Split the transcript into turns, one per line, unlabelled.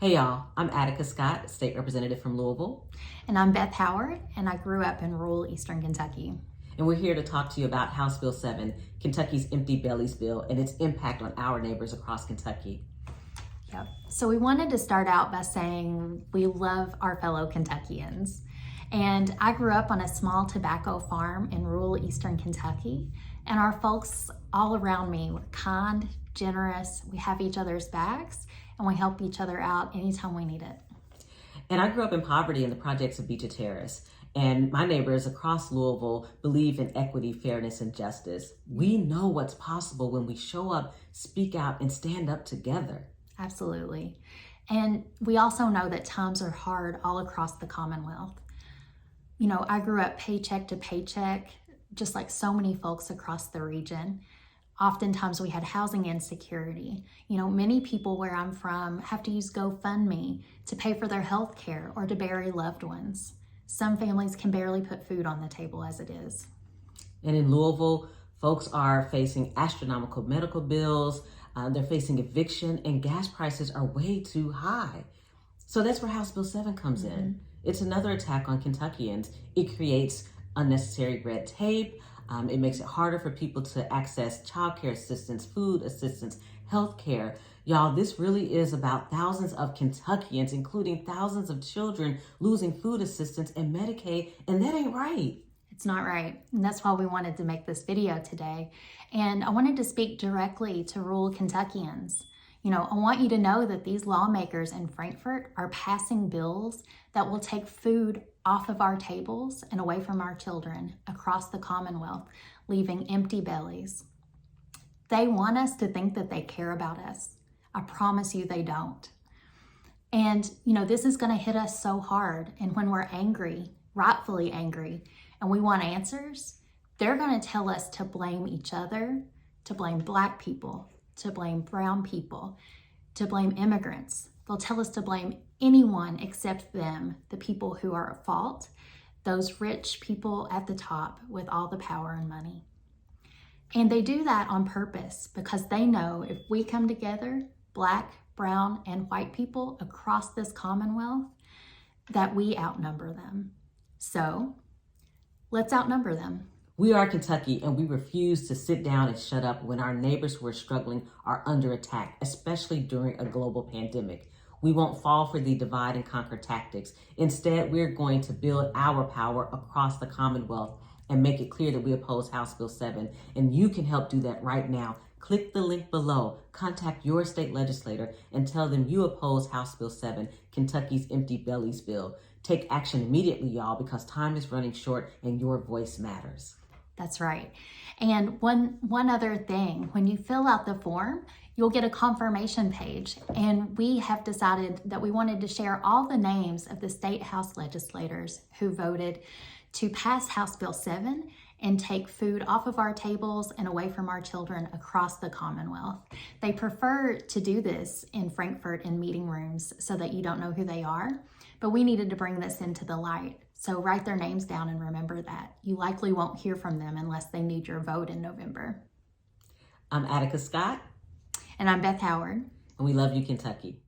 Hey y'all, I'm Attica Scott, State Representative from Louisville.
And I'm Beth Howard, and I grew up in rural Eastern Kentucky.
And we're here to talk to you about House Bill 7, Kentucky's Empty Bellies Bill, and its impact on our neighbors across Kentucky.
Yep. So we wanted to start out by saying we love our fellow Kentuckians. And I grew up on a small tobacco farm in rural Eastern Kentucky, and our folks all around me were kind, generous, we have each other's backs, and we help each other out anytime we need it.
And I grew up in poverty in the projects of Beecher Terrace. And my neighbors across Louisville believe in equity, fairness, and justice. We know what's possible when we show up, speak out, and stand up together.
Absolutely. And we also know that times are hard all across the Commonwealth. You know, I grew up paycheck to paycheck, just like so many folks across the region. Oftentimes we had housing insecurity. You know, many people where I'm from have to use GoFundMe to pay for their health care or to bury loved ones. Some families can barely put food on the table as it is.
And in Louisville, folks are facing astronomical medical bills, they're facing eviction, and gas prices are way too high. So that's where House Bill 7 comes in. It's another attack on Kentuckians. It creates unnecessary red tape. It makes it harder for people to access child care assistance, food assistance, health care. Y'all, this really is about thousands of Kentuckians, including thousands of children, losing food assistance and Medicaid, and that ain't right.
It's not right. And that's why we wanted to make this video today. And I wanted to speak directly to rural Kentuckians. You know, I want you to know that these lawmakers in Frankfort are passing bills that will take food off of our tables and away from our children across the Commonwealth, leaving empty bellies. They want us to think that they care about us. I promise you they don't. And, you know, this is going to hit us so hard. And when we're angry, rightfully angry, and we want answers, they're going to tell us to blame each other, to blame Black people, to blame brown people, to blame immigrants. They'll tell us to blame anyone except them, the people who are at fault, those rich people at the top with all the power and money. And they do that on purpose because they know if we come together, Black, brown, and white people across this Commonwealth, that we outnumber them. So let's outnumber them.
We are Kentucky, and we refuse to sit down and shut up when our neighbors who are struggling are under attack, especially during a global pandemic. We won't fall for the divide and conquer tactics. Instead, we're going to build our power across the Commonwealth and make it clear that we oppose House Bill 7. And you can help do that right now. Click the link below, contact your state legislator, and tell them you oppose House Bill 7, Kentucky's Empty Bellies Bill. Take action immediately, y'all, because time is running short and your voice matters.
That's right. And one other thing, when you fill out the form, you'll get a confirmation page. And we have decided that we wanted to share all the names of the state house legislators who voted to pass House Bill 7 and take food off of our tables and away from our children across the Commonwealth. They prefer to do this in Frankfort in meeting rooms so that you don't know who they are, but we needed to bring this into the light. So write their names down and remember that. You likely won't hear from them unless they need your vote in November.
I'm Attica Scott.
And I'm Beth Howard.
And we love you, Kentucky.